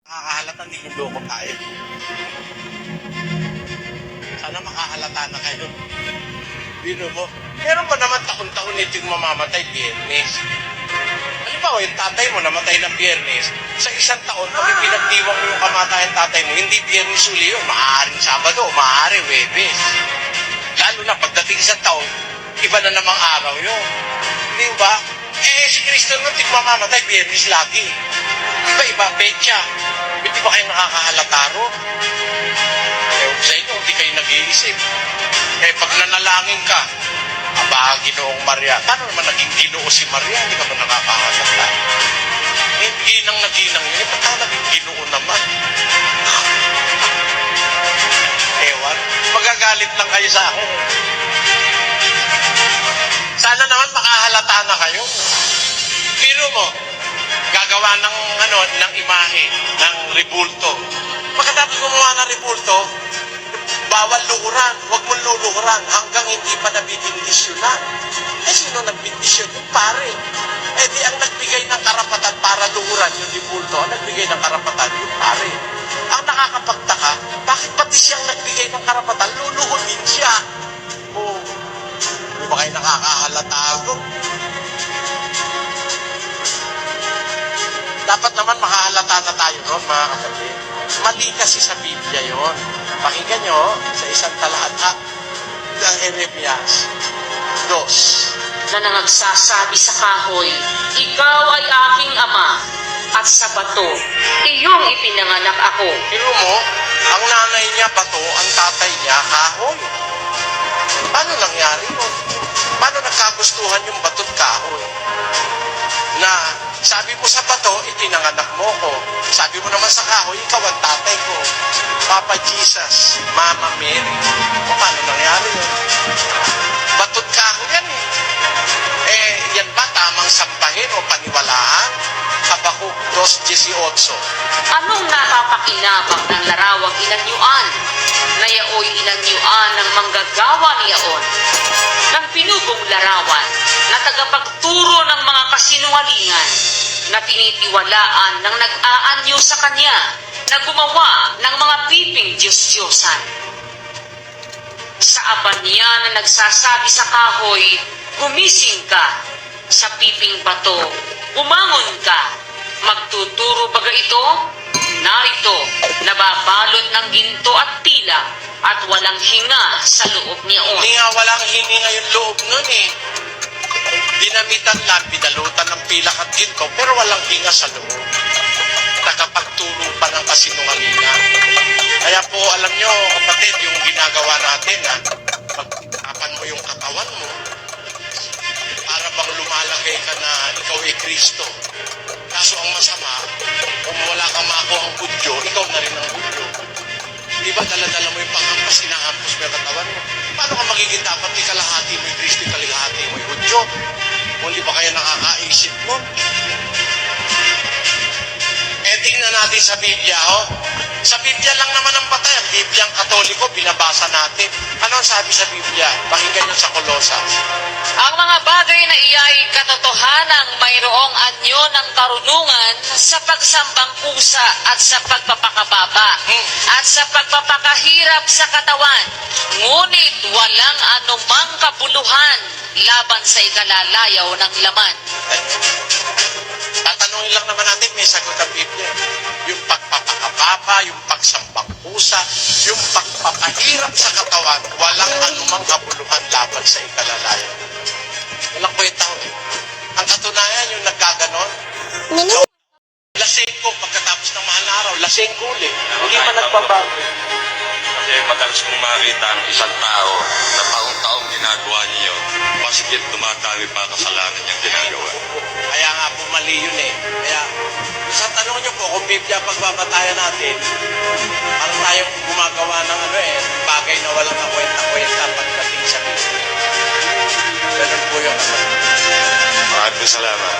Nakakahalata, hindi yung loko tayo. Sana makahalata na kayo. Bino mo. Meron ba naman taon-taon ito yung mamamatay Biyernes? Halimbawa, yung tatay mo namatay ng Biyernes, sa isang taon, pag pinagdiwang mo yung kamatayan tatay mo, hindi Biyernes uli yun, maaaring Sabado, maaaring Webes. Lalo na pagdating isang taon, iba na namang araw yun. Di ba? Si Kristo nung mamamatay Biyernes lagi. Iba-iba, petsa. Hindi ba kayo nakakahalata ro? Sa inyo, hindi kayo nag-iisip. Pag nanalangin ka, aba, Ginoong Maria. Paano naman naging Ginoo si Maria? Hindi ka ba nakakahalata? Ginang na ginang yun. Paano naging Ginoo naman? Ewan, magagalit lang kayo sa akin. Sana naman makahalata na kayo. Pero mo, gagawa ng imahe, ng rebulto. Pagkatapos gumawa ng rebulto, bawal luhuran, huwag mong luluhuran hanggang hindi pa nabibindisyonan. Sino nagbindisyon? Yung pare. Di ang nagbigay ng karapatan para luhuran yung rebulto, ang nagbigay ng karapatan yung pare. Ang nakakapagtaka, bakit pati siyang nagbigay ng karapatan, luluhurin siya? Di ba kayo nakakahalata ako? Dapat naman makahalata na tayo ron, mga kapatid. Mali kasi sa Biblia yon. Pakinggan nyo sa isang talata ng Jeremias 2. Na nangagsasabi sa kahoy, ikaw ay aking ama, at sa bato, iyong ipinanganak ako. Pero mo, ang nanay niya bato, ang tatay niya kahoy. Paano nangyari yun? Paano nagkagustuhan yung bato't kahoy? Na sabi mo sa bato, ipinanganak mo ko. Sabi mo naman sa kahoy, ikaw ang tatay ko. Papa Jesus, Mama Mary. Paano nangyari yun? Bato't kahoy yan yan ba tamang sambahin o paniwalaan? Habakuk 2:18. Anong napapakinabang ng larawang inanyuan? Na yaoy inanyuan ng manggagawa niyaon. Ng pinugong larawan na tagapagturo ng mga kasinungalingan na tinitiwalaan ng nag-aanyo sa kanya na gumawa ng mga piping Diyos-Diyosan. Sa aban niya na nagsasabi sa kahoy, gumising ka. Sa piping bato, umangon ka. Magtuturo baga ito? Narito, nababalot ng ginto at tila at walang hinga sa loob niyaon. Hindi nga walang hininga yung loob nun Dinamitan lang, pinalutan ng pilak at ginto, pero walang hinga sa loob. Nakapagturo pa ng kasinungalingan. Kaya po, alam nyo, kapatid, yung ginagawa natin, pagtapan mo yung katawan mo, para bang lumalaki ka na ikaw ay Kristo. Kaso ang masama, kung wala kang makuha ang budyo, ikaw na rin ang budyo. Di ba dala-dala mo yung panghampas, hinahampas mo yung katawan mo? Paano ka magiging dapat ikalahati mo yung Kristo, ikalahati mo yung budyo? Kung di ba kaya nakakaisip mo? Tingnan natin sa Biblia, Sa Biblia lang naman ang patay. Ang Biblia ang Katoliko, binabasa natin. Ano ang sabi sa Biblia? Pakinggan nyo sa Colosas. Ang mga bagay na iyay katotohanang mayroong anyo ng karunungan sa pagsambang pusa at sa pagpapakababa at sa pagpapakahirap sa katawan. Ngunit walang anumang kabuluhan laban sa ikalalayaw ng laman. Tatanungin lang naman natin, may sagot ang Biblia. Yung pagpapakababa, yung pagsambang pusa, yung pagpapahirap sa katawan, walang anumang kabuluhan laban sa ikalalayaw. Walang kwenta Ang katunayan, yung nagkaganon, lasing ko pagkatapos ng mahal na araw, lasing ko ulit. Hindi pa nagbabago. Kasi madalas kong makita ang isang tao na taong-taong ginagawa niya yun, masigit dumadami pa kasalanan niyang ginagawa. Kaya nga po mali yun Kaya, sa tanong niyo po, kung Biblia pagbabatayan natin, parang tayong gumagawa ng bagay na walang kwenta-kwenta pagdating sa Biblia. Ganun po yun. Maraming salamat.